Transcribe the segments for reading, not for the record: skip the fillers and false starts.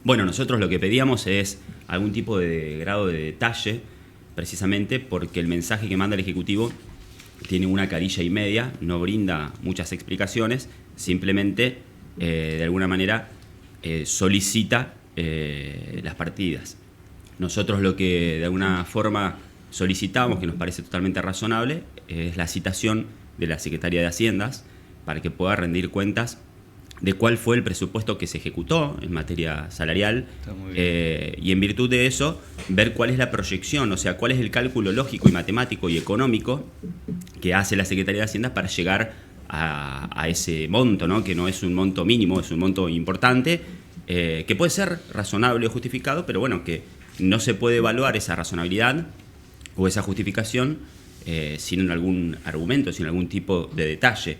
Bueno, nosotros lo que pedíamos es algún tipo de grado de detalle, precisamente porque el mensaje que manda el Ejecutivo tiene una carilla y media, no brinda muchas explicaciones, simplemente de alguna manera solicita las partidas. Nosotros lo que de alguna forma solicitamos, que nos parece totalmente razonable, es la citación de la Secretaría de Haciendas para que pueda rendir cuentas de cuál fue el presupuesto que se ejecutó en materia salarial y en virtud de eso ver cuál es la proyección, o sea, cuál es el cálculo lógico y matemático y económico que hace la Secretaría de Hacienda para llegar a ese monto, ¿no? Que no es un monto mínimo, es un monto importante, que puede ser razonable o justificado, pero bueno, que no se puede evaluar esa razonabilidad o esa justificación sin algún argumento, sin algún tipo de detalle.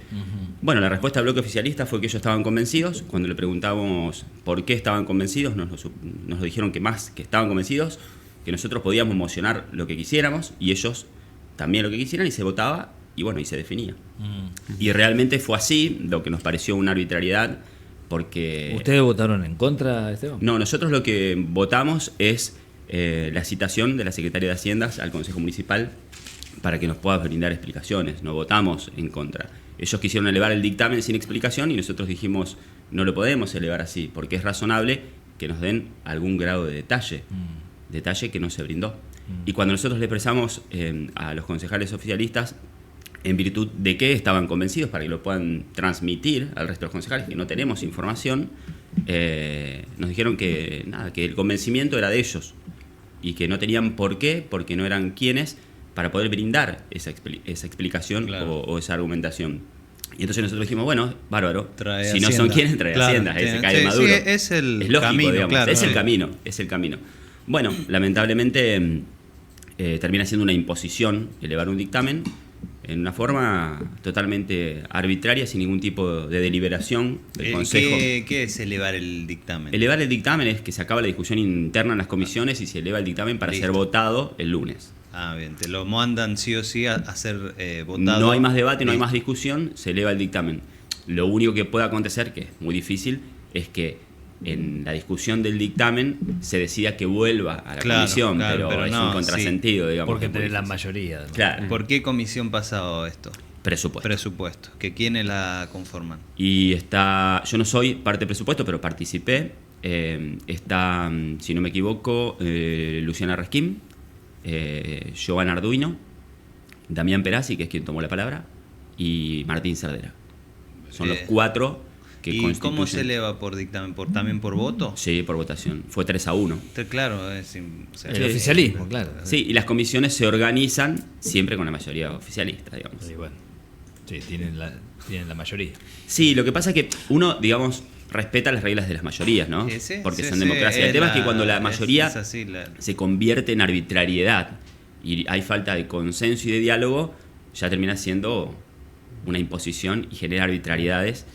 Bueno, la respuesta del bloque oficialista fue que ellos estaban convencidos. Cuando le preguntamos por qué estaban convencidos, nos dijeron que más que estaban convencidos, que nosotros podíamos mocionar lo que quisiéramos y ellos también lo que quisieran, y se votaba y bueno, y se definía. Y realmente fue así, lo que nos pareció una arbitrariedad, porque... ¿Ustedes votaron en contra, Esteban? No, nosotros lo que votamos es la citación de la Secretaría de Haciendas al Consejo Municipal para que nos pueda brindar explicaciones. No votamos en contra. Ellos quisieron elevar el dictamen sin explicación y nosotros dijimos no lo podemos elevar así, porque es razonable que nos den algún grado de detalle, detalle que no se brindó. Y cuando nosotros le expresamos a los concejales oficialistas en virtud de qué estaban convencidos para que lo puedan transmitir al resto de los concejales, que no tenemos información, nos dijeron que nada, que el convencimiento era de ellos y que no tenían por qué, porque no eran quienes para poder brindar esa explicación, claro, o esa argumentación. Y entonces nosotros dijimos, bueno, bárbaro, trae si Hacienda. No son quienes, trae Claro, Hacienda, ese cae Maduro. Sí, es el lógico, camino, digamos, claro. es el camino. Bueno, lamentablemente termina siendo una imposición elevar un dictamen en una forma totalmente arbitraria, sin ningún tipo de deliberación del Consejo. ¿Qué es elevar el dictamen? Elevar el dictamen es que se acaba la discusión interna en las comisiones y se eleva el dictamen para ser votado el lunes. Ah, bien, te lo mandan sí o sí a ser votado. No hay más debate, no hay más discusión, se eleva el dictamen. Lo único que puede acontecer, que es muy difícil, es que en la discusión del dictamen se decida que vuelva a la comisión, pero es no, un contrasentido, digamos. Porque tenés la mayoría. ¿No? Claro. ¿Por qué comisión pasa esto? Presupuesto. ¿Que quiénes la conforman? Y yo no soy parte del presupuesto, pero participé. Está, si no me equivoco, Luciana Resquín, Giovanna Arduino, Damián Perazzi, que es quien tomó la palabra, y Martín Cerdera. Son los cuatro que ¿Y constituyen. cómo se eleva por dictamen? ¿También por voto? Sí, por votación. Fue 3-1. Claro, el oficialismo, claro. Sí, y las comisiones se organizan siempre con la mayoría oficialista, digamos. Sí, bueno. Sí, tienen la mayoría. Sí, lo que pasa es que uno, digamos, respeta las reglas de las mayorías, ¿no? Sí, porque son democracia. El tema es que cuando la mayoría es así, se convierte en arbitrariedad y hay falta de consenso y de diálogo, ya termina siendo una imposición y genera arbitrariedades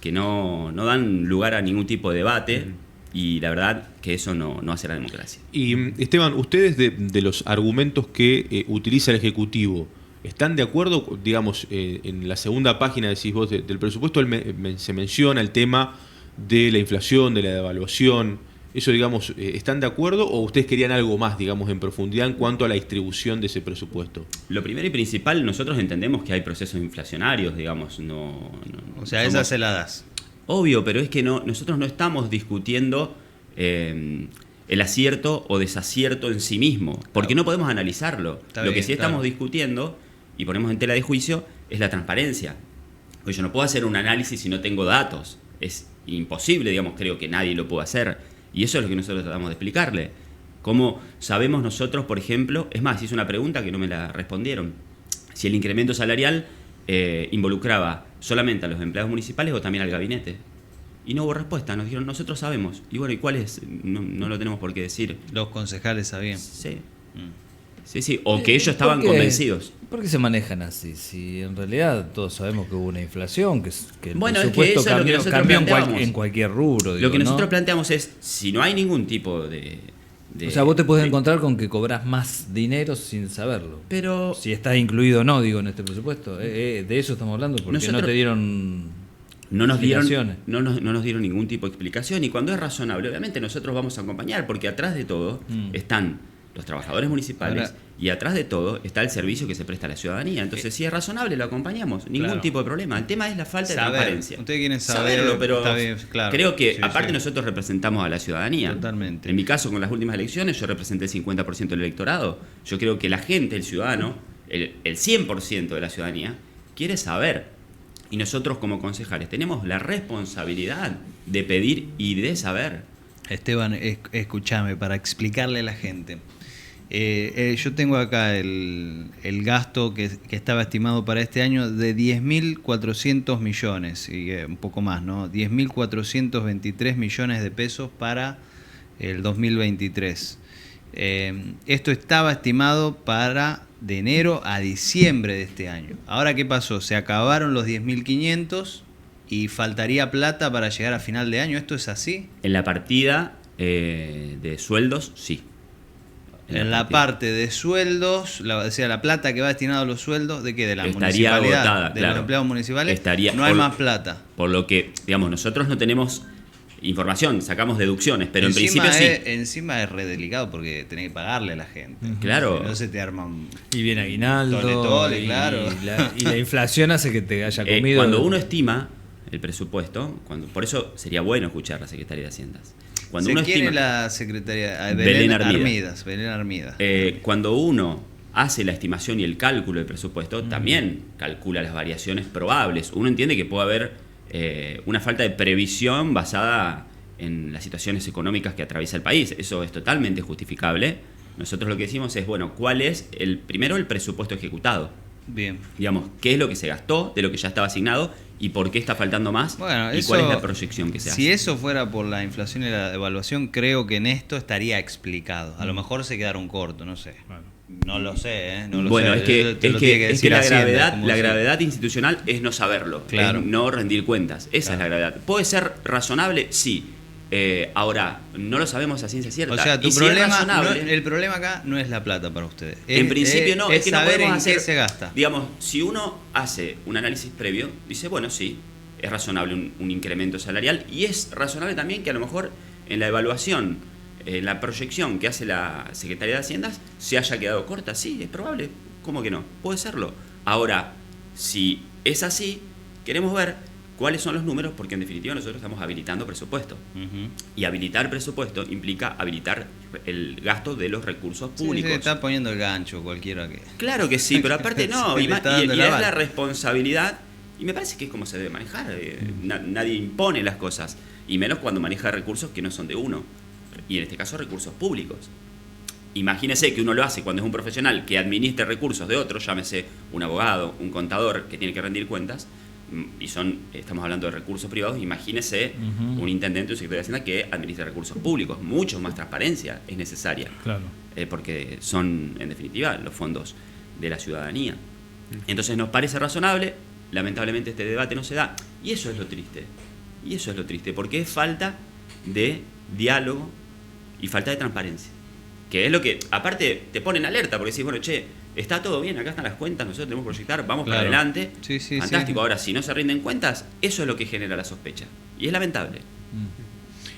que no dan lugar a ningún tipo de debate, y la verdad que eso no hace la democracia. Y Esteban, ustedes de los argumentos que utiliza el Ejecutivo, ¿están de acuerdo? Digamos, en la segunda página, decís vos, del presupuesto se menciona el tema de la inflación, de la devaluación. Eso, digamos, ¿están de acuerdo o ustedes querían algo más, digamos, en profundidad en cuanto a la distribución de ese presupuesto? Lo primero y principal, nosotros entendemos que hay procesos inflacionarios, digamos, o sea, esas se las das. Obvio, pero es que nosotros no estamos discutiendo el acierto o desacierto en sí mismo, porque no podemos analizarlo. Lo que sí estamos discutiendo y ponemos en tela de juicio es la transparencia. Porque yo no puedo hacer un análisis si no tengo datos. Es imposible, digamos, creo que nadie lo puede hacer. Y eso es lo que nosotros tratamos de explicarle. ¿Cómo sabemos nosotros, por ejemplo? Es más, hice una pregunta que no me la respondieron. Si el incremento salarial involucraba solamente a los empleados municipales o también al gabinete. Y no hubo respuesta, nos dijeron, nosotros sabemos. Y bueno, ¿y cuál es? No lo tenemos por qué decir. Los concejales sabían. Sí. Sí, o que ellos estaban convencidos. ¿Por qué se manejan así? Si en realidad todos sabemos que hubo una inflación, que el presupuesto cambió en cualquier rubro. Lo que nosotros planteamos es, si no hay ningún tipo de... O sea, vos te podés encontrar con que cobrás más dinero sin saberlo. Pero... Si estás incluido o no, digo, en este presupuesto. De eso estamos hablando, porque no te dieron... no nos dieron, Explicaciones. no nos dieron ningún tipo de explicación, y cuando es razonable, obviamente nosotros vamos a acompañar, porque atrás de todo están los trabajadores municipales. Ahora, y atrás de todo está el servicio que se presta a la ciudadanía. Entonces, si es razonable, lo acompañamos. Ningún Claro. tipo de problema. El tema es la falta de Saber. transparencia. Ustedes quieren saber, saberlo, pero está bien, claro. creo que, Sí, aparte, sí. nosotros representamos a la ciudadanía. Totalmente. En mi caso, con las últimas elecciones, yo representé el 50% del electorado. Yo creo que la gente, el ciudadano, el 100% de la ciudadanía, quiere saber. Y nosotros, como concejales, tenemos la responsabilidad de pedir y de saber. Esteban, escúchame, para explicarle a la gente. Yo tengo acá el gasto que estaba estimado para este año de 10.400 millones, y un poco más, ¿no? 10.423 millones de pesos para el 2023. Esto estaba estimado para de enero a diciembre de este año. Ahora, ¿qué pasó? Se acabaron los 10.500 y faltaría plata para llegar a final de año. ¿Esto es así? En la partida de sueldos, sí. En la parte de sueldos, o sea, la plata que va destinada a los sueldos, ¿de qué? De la Estaría municipalidad, agotada, de claro. los empleados municipales, Estaría no hay por- más plata. Por lo que, digamos, nosotros no tenemos información, sacamos deducciones, pero en principio sí. Encima es re delicado porque tenés que pagarle a la gente. Claro. Si no se te arman. Y viene aguinaldo. Tole, claro. Y la inflación hace que te haya comido. Cuando uno estima el presupuesto, por eso sería bueno escuchar a la Secretaría de Haciendas. Cuando uno ¿Quién estima, es la secretaria? Belén Armidas. Belén Armidas. cuando uno hace la estimación y el cálculo del presupuesto, también calcula las variaciones probables. Uno entiende que puede haber una falta de previsión basada en las situaciones económicas que atraviesa el país. Eso es totalmente justificable. Nosotros lo que decimos es, bueno, ¿cuál es primero el presupuesto ejecutado? Bien. Digamos, ¿qué es lo que se gastó de lo que ya estaba asignado y por qué está faltando más? Bueno, y eso, cuál es la proyección que se hace. Si eso fuera por la inflación y la devaluación, creo que en esto estaría explicado. A lo mejor se quedaron cortos, no sé. No lo sé, ¿eh? No lo Bueno, sé. es que, Eso te es lo que, tiene que es decir que la Hacienda, gravedad, como la si- gravedad institucional es no saberlo, Claro. es no rendir cuentas. Esa Claro. es la gravedad. ¿Puede ser razonable? Sí. Ahora, no lo sabemos a ciencia cierta. O sea, tu Y si es problema, razonable, el problema acá no es la plata para ustedes. en principio no, es que no saber podemos en hacer, qué se gasta. digamos, si uno hace un análisis previo, dice, bueno, sí, es razonable un incremento salarial, y es razonable también que a lo mejor en la evaluación, en la proyección que hace la Secretaría de Haciendas, se haya quedado corta. Sí, es probable. ¿Cómo que no? Puede serlo. Ahora, si es así, queremos ver cuáles son los números, porque en definitiva nosotros estamos habilitando presupuesto. Ujú. Y habilitar presupuesto implica habilitar el gasto de los recursos Sí, públicos. sí, está poniendo el gancho cualquiera que... Claro que sí, pero aparte no, Se y, le está dando y el es aval. la responsabilidad, y me parece que es como se debe manejar. Nadie impone las cosas, y menos cuando maneja recursos que no son de uno, y en este caso recursos públicos. Imagínese que uno lo hace cuando es un profesional que administre recursos de otro, llámese un abogado, un contador que tiene que rendir cuentas, y estamos hablando de recursos privados. Imagínese un intendente o secretario de Hacienda que administra recursos públicos. Mucho más transparencia es necesaria, Claro. porque son, en definitiva, los fondos de la ciudadanía. Entonces nos parece razonable, lamentablemente este debate no se da, y eso es lo triste. Y eso es lo triste, porque es falta de diálogo y falta de transparencia. Que es lo que, aparte, te pone en alerta, porque decís, bueno, che, está todo bien, acá están las cuentas, nosotros tenemos que proyectar, vamos para Claro. adelante. Sí, sí, fantástico. sí. Ahora, si no se rinden cuentas, eso es lo que genera la sospecha. Y es lamentable.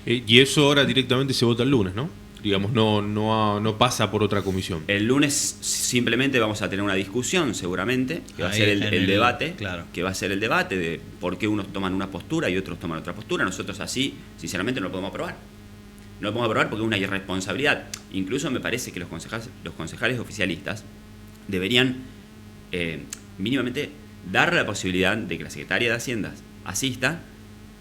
Y eso ahora directamente se vota el lunes, ¿no? Digamos, no pasa por otra comisión. El lunes simplemente vamos a tener una discusión, seguramente, que va a Ahí, ser en el el- debate, claro. que va a ser el debate de por qué unos toman una postura y otros toman otra postura. Nosotros así, sinceramente, no lo podemos aprobar. No lo podemos aprobar porque es una irresponsabilidad. Incluso me parece que los concejales oficialistas deberían mínimamente dar la posibilidad de que la Secretaría de Hacienda asista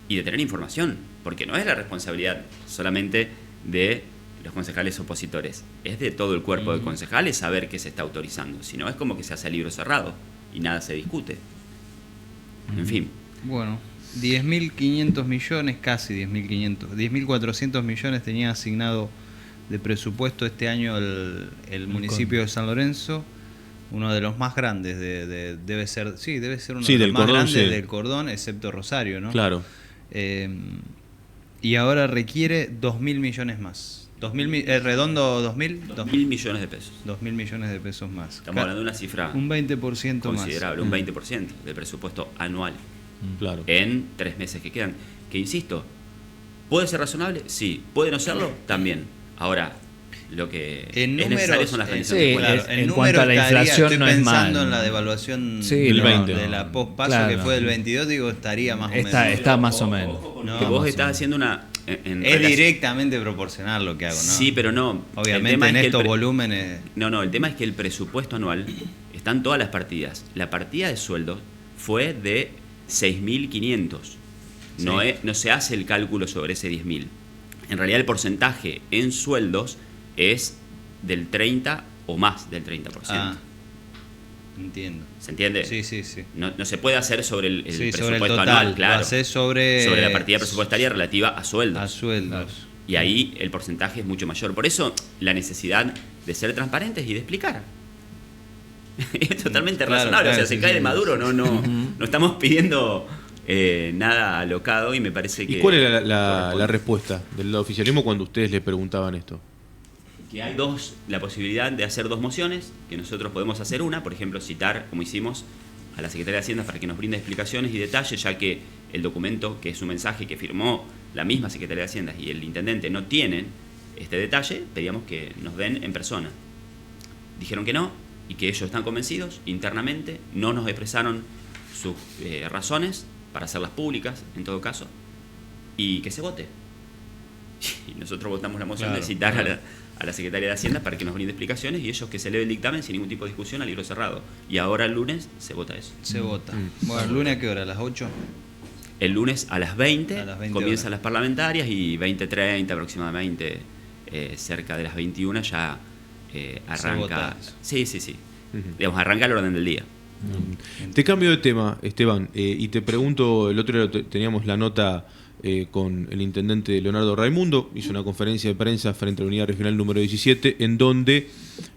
y de tener información, porque no es la responsabilidad solamente de los concejales opositores, es de todo el cuerpo de concejales saber qué se está autorizando. Si no, es como que se hace a libro cerrado y nada se discute. En fin. Bueno, 10.500 millones, casi 10.500, 10.400 millones tenía asignado de presupuesto este año el municipio de San Lorenzo, uno de los más grandes, debe ser uno Sí, de los del más Cordón, grandes sí. del Cordón, excepto Rosario, ¿no? Claro. Y ahora requiere 2.000 millones más. 2.000, redondo 2.000, 2.000 millones de pesos. 2.000 millones de pesos más. Estamos hablando de una cifra Un 20% más. considerable, un 20% del presupuesto anual. Claro. en 3 meses que quedan. Que insisto, ¿puede ser razonable? Sí. ¿Puede no serlo? También. Ahora, lo que En es números, necesario son las rendiciones sí, de cuentas. Claro, en cuanto a la inflación estoy no es pensando mal. en la devaluación Sí, del 20. de la pospaso Claro. que fue del 22, digo, estaría más o menos. Está más o menos. Ojo, No, que más vos o estás menos. haciendo una... en Es relación- directamente proporcional lo que hago, ¿no? Sí, pero no. El Obviamente tema en es que estos el pre- volúmenes. No, el tema es que el presupuesto anual están todas las partidas. La partida de sueldos fue de 6.500. No, Sí. no se hace el cálculo sobre ese 10.000. En realidad el porcentaje en sueldos es del 30 o más del 30%. Ah, entiendo. ¿Se entiende? Sí, sí, sí. No se puede hacer sobre el Sí, sobre el presupuesto total. anual, claro. Lo hacés sobre la partida presupuestaria relativa a sueldos. a sueldos. Y ahí el porcentaje es mucho mayor. Por eso la necesidad de ser transparentes y de explicar. Es totalmente Claro, razonable. claro, o sea, se sí, cae sí. de Maduro. No estamos pidiendo nada alocado y me parece que... ¿Y cuál era la corresponde. respuesta del oficialismo cuando ustedes le preguntaban esto? Que hay la posibilidad de hacer 2 mociones, que nosotros podemos hacer una, por ejemplo, citar, como hicimos, a la Secretaría de Hacienda para que nos brinde explicaciones y detalles, ya que el documento, que es un mensaje que firmó la misma Secretaría de Hacienda y el intendente no tienen este detalle, pedíamos que nos den en persona. Dijeron que no y que ellos están convencidos internamente, no nos expresaron sus razones para hacerlas públicas, en todo caso, y que se vote. Y nosotros votamos la moción Claro, de citar claro. a la Secretaría de Hacienda para que nos brinde explicaciones y ellos que se lee el dictamen sin ningún tipo de discusión a libro cerrado. Y ahora el lunes se vota eso. Se vota. Bueno, ¿el lunes a qué hora? ¿A las 8? El lunes a las 20, A las 20 comienzan horas. las parlamentarias y 20:30 aproximadamente, cerca de las 21 ya arranca. vota eso. Sí. Ujú. Digamos, arranca el orden del día. Te cambio de tema, Esteban, y te pregunto, el otro día teníamos la nota con el intendente Leonardo Raimundo, hizo una conferencia de prensa frente a la unidad regional número 17, en donde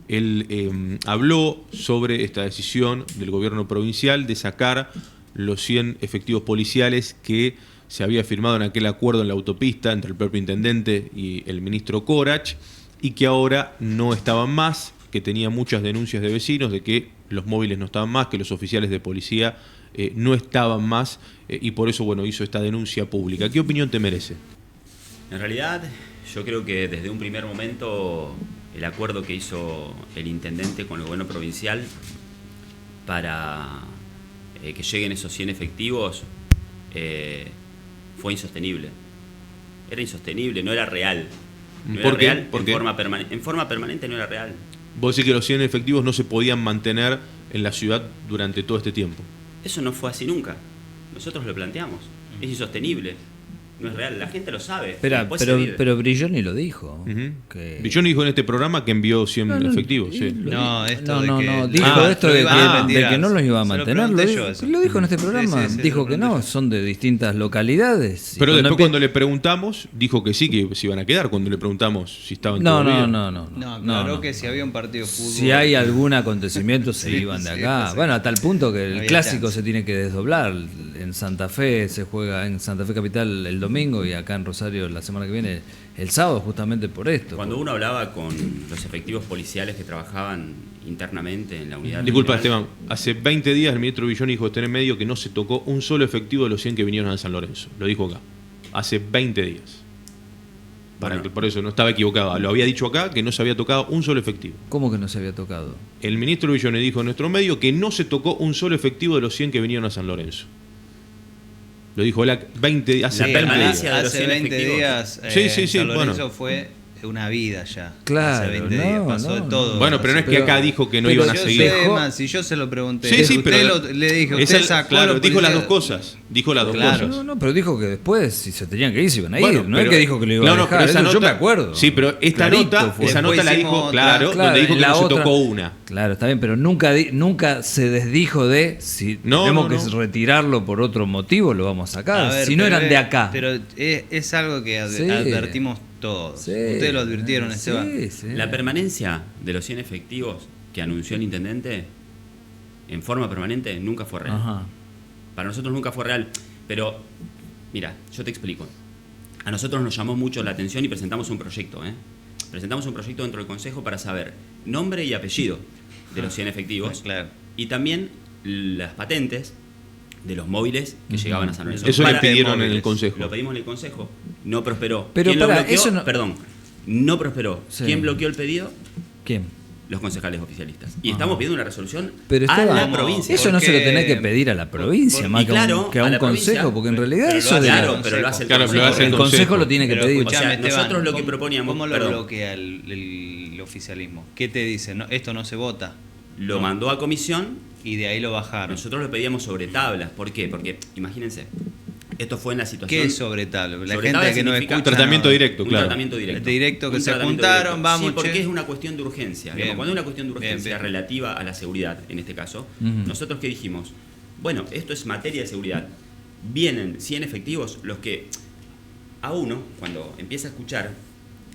él habló sobre esta decisión del gobierno provincial de sacar los 100 efectivos policiales que se había firmado en aquel acuerdo en la autopista entre el propio intendente y el ministro Corach, y que ahora no estaban más, que tenía muchas denuncias de vecinos de que los móviles no estaban más, que los oficiales de policía no estaban más, y por eso hizo esta denuncia pública. ¿Qué opinión te merece? En realidad, yo creo que desde un primer momento el acuerdo que hizo el intendente con el gobierno provincial para que lleguen esos 100 efectivos fue insostenible. Era insostenible, no era real. No era ¿Por qué? real ¿Por qué? en forma permanente no era real. Vos decís que los 100 efectivos no se podían mantener en la ciudad durante todo este tiempo. Eso no fue así nunca. Nosotros lo planteamos. Es insostenible. No es real. La gente lo sabe. Espera, Después se vive. pero Brilloni lo dijo. Ujú. que- Villoni dijo en este programa que envió 100 efectivos. Sí. No, esto no, de que- dijo Ah, esto lo de iba- que, ah, de que no los iba a se lo mantener. pregunté Lo, yo eso. lo dijo en este programa. Sí, sí, Dijo lo que pregunté no, yo. son de distintas localidades. Y Pero después empie- cuando le preguntamos, dijo que sí, que se iban a quedar. Cuando le preguntamos si estaban No, todavía. no. No, aclaró que si había un partido de fútbol. Si hay algún acontecimiento se Sí, iban de sí, acá. sí. Bueno, a tal punto que el había clásico chance. se tiene que desdoblar. En Santa Fe se juega en Santa Fe Capital el domingo y acá en Rosario la semana que viene el sábado, justamente por esto. Cuando uno hablaba con los efectivos policiales que trabajaban internamente en la unidad... Disculpa, regional, Esteban. Hace 20 días el ministro Villoni dijo en medio que no se tocó un solo efectivo de los 100 que vinieron a San Lorenzo. Lo dijo acá. Hace 20 días. Bueno. Por eso no estaba equivocado. Lo había dicho acá que no se había tocado un solo efectivo. ¿Cómo que no se había tocado? El ministro Villoni dijo en nuestro medio que no se tocó un solo efectivo de los 100 que vinieron a San Lorenzo. Lo dijo él hace La 20 días. permanencia de los Hace 100 20 efectivos. días Sí, San bueno. Lorenzo fue una vida ya. Claro, Hace 20 no, días pasó de no, todo. Bueno, pero no es que Pero- acá dijo que no pero iban a yo seguir. sé, man, si yo se lo pregunté. Sí, sí, usted pero le dije, es usted el- sacó a claro, los dijo las dos policías. cosas. Dijo las dos Claro. cosas. No, pero dijo que después, si se tenían que ir, se iban a ir. Bueno, no es pero- que dijo que lo iba a dejar. pero esa eso yo nota- me acuerdo. Sí, pero esta Clarito nota, fue. esa nota la Después dijo, hicimos claro, otra. donde dijo en que la no se otra- tocó una. Claro, está bien, pero nunca se desdijo de si No, tenemos no, que no. retirarlo por otro motivo, lo vamos a sacar. A ver, si no pero eran de acá. Pero es algo que Sí. advertimos todos. Sí. Ustedes lo advirtieron, Sí, Esteban. sí. La permanencia de los 100 efectivos que anunció el intendente en forma permanente nunca fue real. Ajá. Para nosotros nunca fue real. Pero, mira, yo te explico. A nosotros nos llamó mucho la atención y presentamos un proyecto. Presentamos un proyecto dentro del Consejo para saber nombre y apellido de los 100 efectivos. Claro. Y también las patentes de los móviles que llegaban a San Lorenzo. Eso le Para- pidieron en móviles. el consejo. Lo pedimos en el consejo, no prosperó. Pero ¿Quién lo pará, bloqueó? eso no- Perdón, no prosperó. Sí. ¿Quién bloqueó el pedido? ¿Quién? Los concejales oficialistas. Y estamos pidiendo una resolución Pero a Esteban, la provincia. eso no se lo Porque- tenés que pedir a la provincia, más y que a un, claro, que a a un la provincia, consejo, porque en realidad pero lo eso hace de el la- Claro, pero lo hace el Claro, consejo. lo hace el consejo lo tiene que Pero pedir. escuchame, O sea, Esteban, nosotros lo que ¿cómo- proponíamos- ¿Cómo lo perdón. bloquea el oficialismo? ¿Qué te dice? No, esto no se vota. Lo mandó a comisión. Y de ahí lo bajaron. Nosotros lo pedíamos sobre tablas. ¿Por qué? Porque, imagínense, esto fue en la situación... ¿Qué es sobre tabla? La Sobre gente tabla que no significa- escucha. Tratamiento no. directo, Un claro. tratamiento directo. Directo que Un se tratamiento juntaron, directo. vamos, Sí, porque che. es una cuestión de urgencia. Bien. Cuando hay una cuestión de Bien, urgencia bien. relativa a la seguridad, en este caso, Ujú. nosotros ¿qué dijimos? Bueno, esto es materia de seguridad. Vienen 100 efectivos los que a uno, cuando empieza a escuchar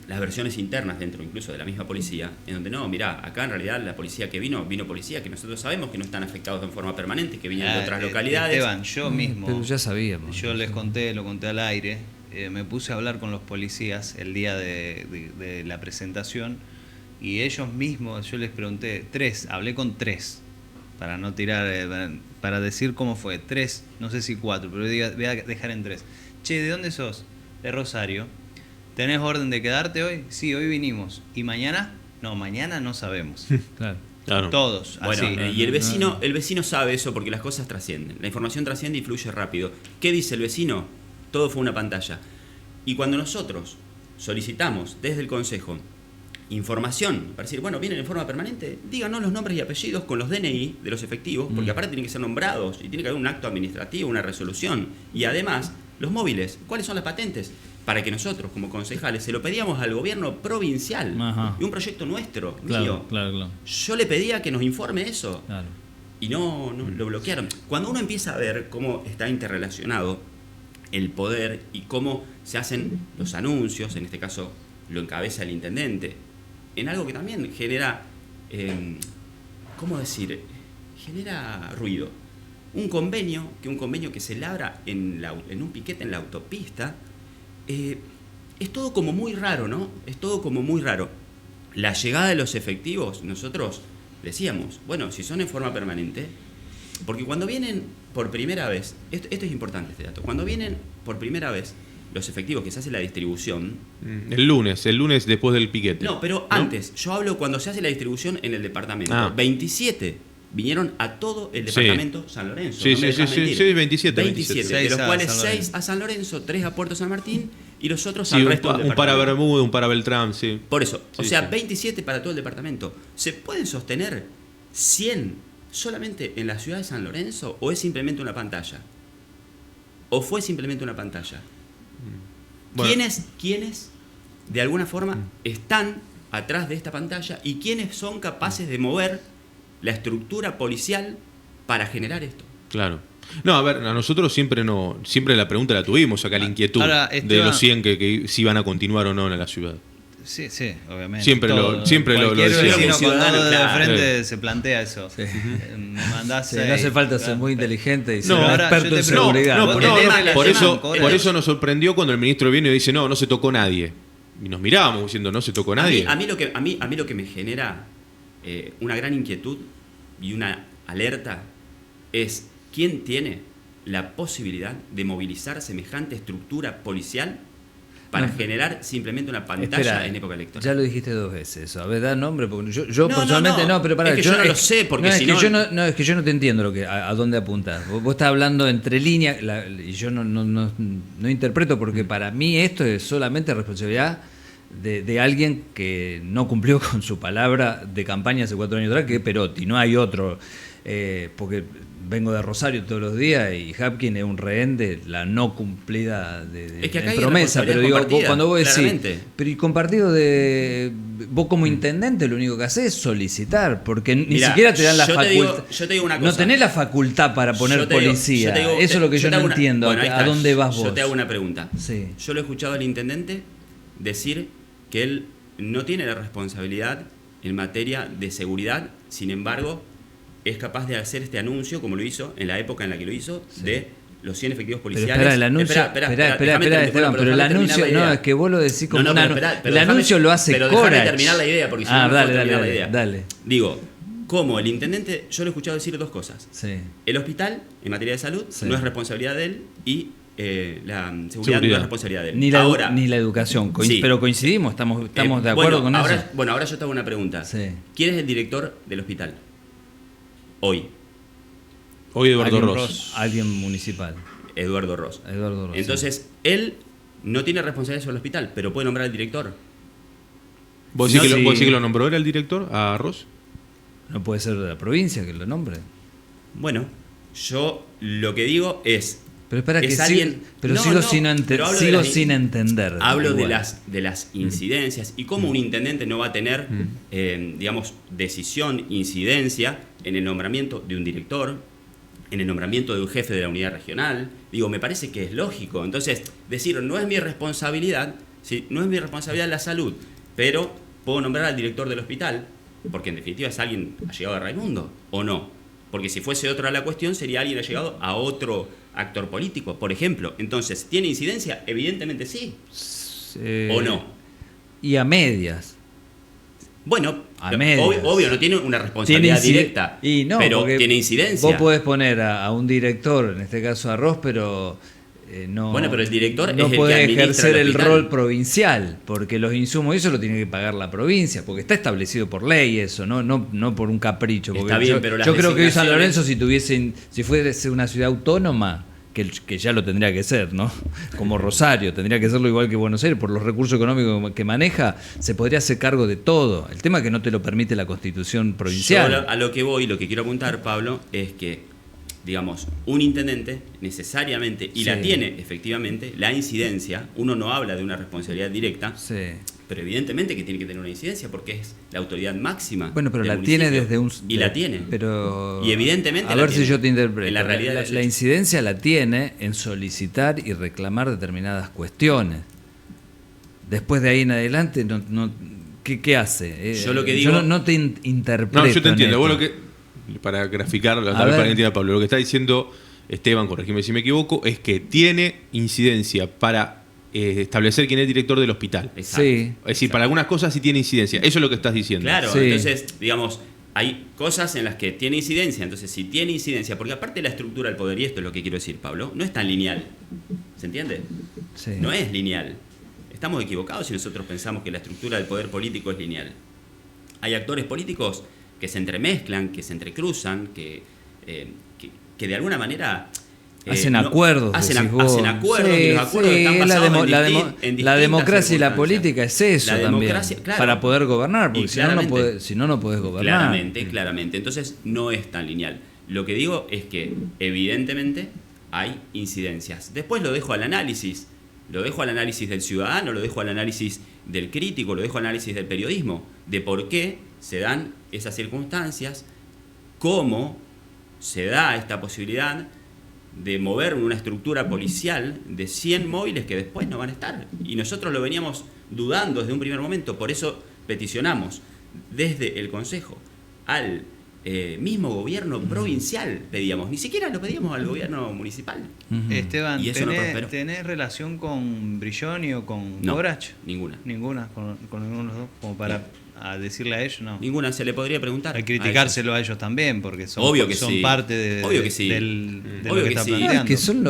las versiones internas dentro incluso de la misma policía, en donde no, mirá, acá en realidad la policía que vino policía que nosotros sabemos que no están afectados en forma permanente, que vienen de otras localidades. Esteban, yo mismo. Pero ya sabíamos. Yo les conté, lo conté al aire. Me puse a hablar con los policías el día de la presentación y ellos mismos, yo les pregunté, hablé con 3, para no tirar, para decir cómo fue, 3, no sé si 4, pero voy a dejar en 3. Che, ¿de dónde sos? De Rosario. ¿Tenés orden de quedarte hoy? Sí, hoy vinimos. ¿Y mañana? No, mañana no sabemos. Claro. Claro. Todos, Bueno, así. y el vecino sabe eso porque las cosas trascienden. La información trasciende y fluye rápido. ¿Qué dice el vecino? Todo fue una pantalla. Y cuando nosotros solicitamos desde el Consejo información para decir, bueno, vienen en forma permanente, díganos los nombres y apellidos con los DNI de los efectivos, porque aparte tienen que ser nombrados y tiene que haber un acto administrativo, una resolución. Y además, los móviles, ¿cuáles son las patentes? Para que nosotros, como concejales, se lo pedíamos al gobierno provincial. Ajá. Y un proyecto nuestro, mío. Claro, claro. Yo le pedía que nos informe eso. Claro. Y no lo bloquearon. Cuando uno empieza a ver cómo está interrelacionado el poder y cómo se hacen los anuncios, en este caso lo encabeza el intendente, en algo que también genera, ¿cómo decir? Genera ruido. Un convenio que se labra en un piquete en la autopista, es todo como muy raro, ¿no? Es todo como muy raro. La llegada de los efectivos, nosotros decíamos, bueno, si son en forma permanente, porque cuando vienen por primera vez, esto es importante este dato, cuando vienen por primera vez los efectivos que se hace la distribución, El lunes después del piquete. no, pero antes, yo hablo cuando se hace la distribución en el departamento, Ah. 27 vinieron a todo el Sí. departamento San Lorenzo. Sí, no me sí, dejas sí, mentir. sí, 27, 27, de 6 los a cuales San 6 Lorenzo. a San Lorenzo, 3 a Puerto San Martín y los otros Sí, al un, resto del un para departamento. Bermúdez, un para Beltrán, sí. Por eso, o Sí, sea, sí. 27 para todo el departamento. ¿Se pueden sostener 100 solamente en la ciudad de San Lorenzo o es simplemente una pantalla? ¿O fue simplemente una pantalla? Bueno. ¿Quiénes de alguna forma están atrás de esta pantalla y quiénes son capaces de mover la estructura policial para generar esto? Claro. No, a ver, a nosotros siempre la pregunta la tuvimos acá, la inquietud Ahora, de Esteban- los 100 que si iban a continuar o no en la ciudad. Sí, sí, obviamente. Siempre lo Cualquier decíamos. vecino con Ciudadano, dedo de claro. frente se plantea eso. Sí. Me mandás Sí, no hace 6, falta ser claro. muy inteligente y ser No, un ahora experto yo en te pregunto- seguridad. No, Vos no, tenés no, relación por eso, con por ellos. eso nos sorprendió cuando el ministro vino y dice, no se tocó nadie. Y nos mirábamos diciendo, no se tocó nadie. A mí lo que me genera una gran inquietud y una alerta es quién tiene la posibilidad de movilizar semejante estructura policial para No. generar simplemente una pantalla Espera, en época electoral. ya lo dijiste 2 veces eso. A ver, da nombre, porque yo No, personalmente no, no, pero pará, es que yo no lo sé, porque es si que no- yo no, es que yo no te entiendo a dónde apuntas. Vos estás hablando entre líneas y yo no interpreto porque para mí esto es solamente responsabilidad de alguien que no cumplió con su palabra de campaña hace 4 años atrás, que es Perotti, no hay otro. Porque vengo de Rosario todos los días y Hapkin es un rehén de la no cumplida de Es que acá hay promesa, pero digo, responsabilidad cuando vos decís, claramente. pero y compartido de vos como intendente lo único que haces es solicitar, porque ni Mirá, siquiera te dan la yo te digo- facultad. yo te digo una No cosa. tenés la facultad para poner Yo te digo- policía. yo te digo- Eso es lo que yo te no hago una- entiendo. bueno, ahí ¿A está. dónde vas vos? Yo te hago una pregunta. Sí. Yo lo he escuchado al intendente decir que él no tiene la responsabilidad en materia de seguridad, sin embargo, es capaz de hacer este anuncio, como lo hizo en la época en la que lo hizo, de los 100 efectivos Pero policiales. espera, el anuncio. Espera, Espera, Esteban, pero el déjame anuncio. terminar la No, idea. es que vos lo decís como No, un pero anuncio. espera, pero El déjame- anuncio lo hace pero déjame Corach. terminar la idea, porque si no, no dale, puedo terminar dale, la idea. dale. Digo, como el intendente, yo lo he escuchado decir dos cosas. Sí. El hospital, en materia de salud, Sí. no es responsabilidad de él y la seguridad no es responsabilidad de él. Ni la educación. Sí. Pero coincidimos, estamos de acuerdo con ahora, eso. Bueno, ahora yo te hago una pregunta. Sí. ¿Quién es el director del hospital? Hoy, Hoy Eduardo Alguien Ross. Alguien municipal. Eduardo Ross. Eduardo Ross. Entonces, él no tiene responsabilidad sobre el hospital, pero puede nombrar al director. ¿Vos decís, No, vos sí. decís que lo nombró era el director, a Ross? No puede ser de la provincia que lo nombre. Bueno, yo lo que digo es... Pero espera es que alguien- pero No, sigo, no, sin, pero hablo de sigo las- sin entender. Hablo de igual. las incidencias y cómo un intendente no va a tener, digamos, decisión, incidencia en el nombramiento de un director, en el nombramiento de un jefe de la unidad regional. Digo, me parece que es lógico. Entonces, decir, no es mi responsabilidad, ¿sí? No es mi responsabilidad la salud, pero puedo nombrar al director del hospital, porque en definitiva es alguien allegado a Raimundo, ¿o no? Porque si fuese otra la cuestión, sería alguien allegado a otro actor político, por ejemplo. Entonces, ¿tiene incidencia? Evidentemente sí. ¿O no? Y a medias. Bueno, A medias. obvio, no tiene una responsabilidad incide- directa, y no, pero porque tiene incidencia. Vos podés poner a un director, en este caso a Ross, pero no. Bueno, pero el director no es el podés que administra ejercer el el hospital. rol provincial, porque los insumos eso lo tiene que pagar la provincia, porque está establecido por ley eso, no por un capricho. Porque Está bien, yo, pero las yo creo que hoy San designaciones- Lorenzo, si fuese una ciudad autónoma, que ya lo tendría que ser, ¿no? Como Rosario, tendría que serlo igual que Buenos Aires, por los recursos económicos que maneja, se podría hacer cargo de todo. El tema es que no te lo permite la Constitución provincial. Yo a lo que voy, lo que quiero apuntar, Pablo, es que, digamos, un intendente necesariamente, y la Sí. tiene efectivamente, la incidencia, uno no habla de una responsabilidad directa, Sí. pero evidentemente que tiene que tener una incidencia porque es la autoridad máxima. Bueno, pero del la tiene municipio. desde un... Y la tiene. Pero... Y evidentemente A la ver tiene. si yo te interpreto. En la realidad de los la hechos. incidencia la tiene en solicitar y reclamar determinadas cuestiones. Después de ahí en adelante, ¿qué hace? Yo lo que digo- no te interpreto. No, yo te en entiendo. Vos esto. lo que, para graficar, tal vez ver. para que entienda Pablo, lo que está diciendo Esteban, corregime si me equivoco, es que tiene incidencia para establecer quién es el director del hospital. Exacto. Sí. Es decir, para algunas cosas sí tiene incidencia. Eso es lo que estás diciendo. Claro, Sí. entonces, digamos, hay cosas en las que tiene incidencia. Entonces, si tiene incidencia, porque aparte la estructura del poder, y esto es lo que quiero decir, Pablo, no es tan lineal. ¿Se entiende? Sí. No es lineal. Estamos equivocados si nosotros pensamos que la estructura del poder político es lineal. Hay actores políticos que se entremezclan, que se entrecruzan, que de alguna manera... Hacen acuerdos. Hacen decís vos. acuerdos y los acuerdos sí, están la basados demo- en la distin- demo- en la distintas democracia y la circunstancias. política es eso La también. democracia, claro. Para poder gobernar, porque Y si no, claramente. si no podés gobernar. Claramente. Entonces no es tan lineal. Lo que digo es que evidentemente hay incidencias. Después lo dejo al análisis. Lo dejo al análisis del ciudadano, lo dejo al análisis del crítico, lo dejo al análisis del periodismo, de por qué se dan esas circunstancias, cómo se da esta posibilidad de mover una estructura policial de 100 móviles que después no van a estar. Y nosotros lo veníamos dudando desde un primer momento, por eso peticionamos desde el Consejo al mismo gobierno provincial, pedíamos, ni siquiera lo pedíamos al gobierno municipal. Ujú. Esteban, Y eso no prosperó. ¿tenés relación con Brilloni o con No, Corach? ninguna. Ninguna, con ninguno de los dos, como para a decirle a ellos, no. Ninguna se le podría preguntar. A criticárselo a ellos también, porque son, Obvio que son sí. parte de, Obvio que sí. de Obvio lo que que está sí. No, es planteando. que son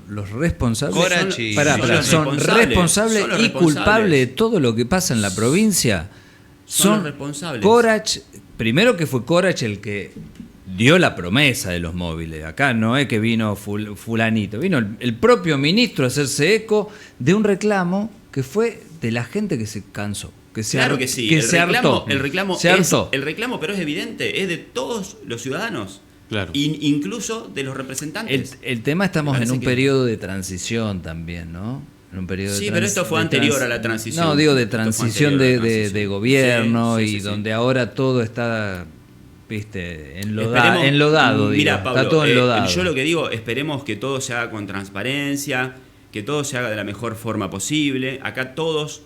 los responsables. Corach y- Pará, son los son responsables, responsables son los y responsables. culpables de todo lo que pasa en la provincia. Son los responsables. Corach, primero que fue Corach el que dio la promesa de los móviles. Acá no es que vino fulanito, vino el propio ministro a hacerse eco de un reclamo que fue de la gente que se cansó. Claro que sí. Que se hartó. El reclamo Se hartó. el reclamo, pero es evidente, es de todos los ciudadanos. Claro. Incluso de los representantes. El tema estamos Me en parece un que- periodo de transición también, ¿no? En un periodo Sí, de pero esto fue de anterior a la transición. No, digo de Esto fue transición anterior a la de transición. gobierno Sí, y sí, sí. donde ahora todo está, viste, Esperemos- enlodado. Mira, digo. Pablo, Está todo enlodado. yo lo que digo, esperemos que todo se haga con transparencia, que todo se haga de la mejor forma posible. Acá todos,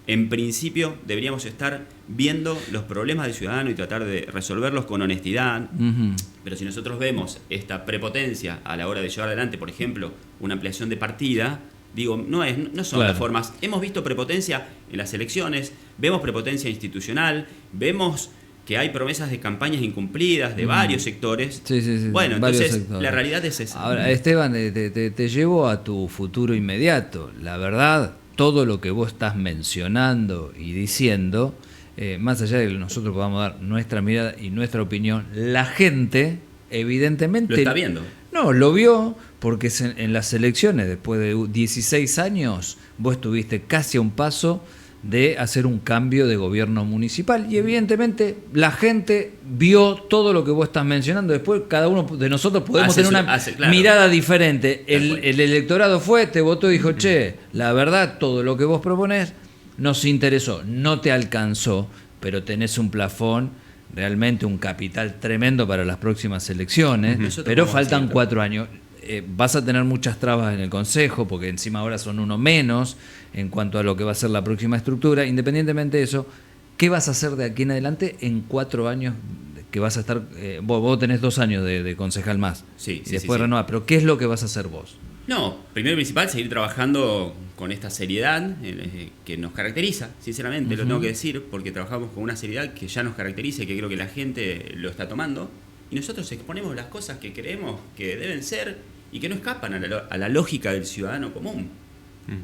en principio, deberíamos estar viendo los problemas del ciudadano y tratar de resolverlos con honestidad. Ujú. Pero si nosotros vemos esta prepotencia a la hora de llevar adelante, por ejemplo, una ampliación de partida, digo, no son Claro. las formas. Hemos visto prepotencia en las elecciones, vemos prepotencia institucional, vemos que hay promesas de campañas incumplidas de varios sectores. Sí, sí, sí, Bueno, varios entonces sectores. la realidad es esa. Ahora, Esteban, te llevo a tu futuro inmediato. La verdad, todo lo que vos estás mencionando y diciendo, más allá de que nosotros podamos dar nuestra mirada y nuestra opinión, la gente, evidentemente... Lo está viendo. No, lo vio porque en las elecciones, después de 16 años, vos estuviste casi a un paso de hacer un cambio de gobierno municipal y evidentemente la gente vio todo lo que vos estás mencionando. Después cada uno de nosotros podemos tener una claro, mirada diferente. Tal cual. El electorado fue, te votó y dijo, che, la verdad todo lo que vos proponés nos interesó, no te alcanzó, pero tenés un plafón, realmente un capital tremendo para las próximas elecciones, Nosotros pero vamos a faltan seguir 4 años. Vas a tener muchas trabas en el Consejo, porque encima ahora son uno menos en cuanto a lo que va a ser la próxima estructura. Independientemente de eso, ¿qué vas a hacer de aquí en adelante en 4 años que vas a estar? Vos tenés 2 años de concejal más, Sí, y sí, después sí. renovar, pero ¿qué es lo que vas a hacer vos? No, primero y principal, seguir trabajando con esta seriedad que nos caracteriza, sinceramente, lo tengo que decir, porque trabajamos con una seriedad que ya nos caracteriza y que creo que la gente lo está tomando. Y nosotros exponemos las cosas que creemos que deben ser y que no escapan a la lógica del ciudadano común.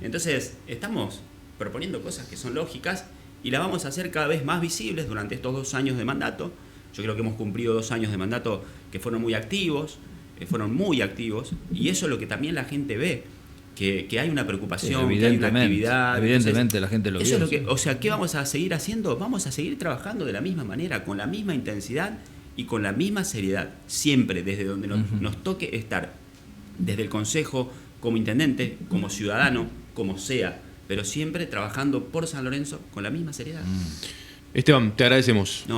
Entonces, estamos proponiendo cosas que son lógicas y las vamos a hacer cada vez más visibles durante estos 2 años de mandato. Yo creo que hemos cumplido 2 años de mandato que fueron muy activos, y eso es lo que también la gente ve, que hay una preocupación, que hay una actividad. Evidentemente, Entonces, la gente lo eso vio. es lo que, o sea, ¿qué vamos a seguir haciendo? Vamos a seguir trabajando de la misma manera, con la misma intensidad y con la misma seriedad, siempre desde donde nos toque estar, desde el Consejo, como intendente, como ciudadano, como sea, pero siempre trabajando por San Lorenzo con la misma seriedad. Esteban, te agradecemos. No,